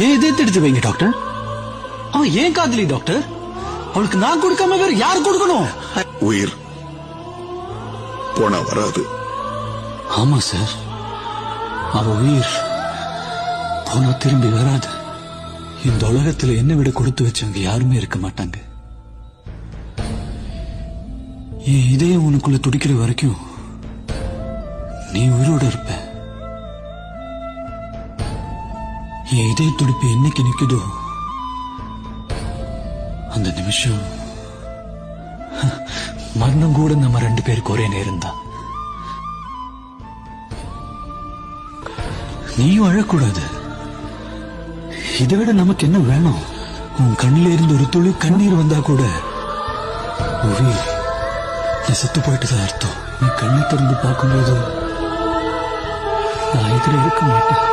ஏன் இதயத்தை எடுத்து வைங்க டாக்டர். அவன் ஏன் காதலி டாக்டர்? அவளுக்கு நான் கொடுக்காம வேற யார் கொடுக்கணும்? உயிர் போனா வராது. ஆமா சார், அவ உயிர் போனா திரும்பி வராது. இந்த உலகத்துல என்ன விட கொடுத்து வச்சவங்க யாருமே இருக்க மாட்டாங்க. என் இதயம் உனக்குள்ள துடிக்கிற வரைக்கும் நீ உயிரோட இருப்ப. என் இதய துடிப்பு என்னைக்கு நிக்குதோ அந்த நிமிஷம் மரணம் கூட நம்ம 2 பேருக்கு ஒரே நேரம் தான். நீயும் அழக்கூடாது. இதை விட நமக்கு என்ன வேணும்? உன் கண்ணில இருந்து ஒரு துளி கண்ணீர் வந்தா கூட உயிர் நீ செத்து போயிட்டுதான் அர்த்தம். நீ கண்ணை திறந்து பார்க்கும்போது நான் எதிர இருக்க மாட்டேன்.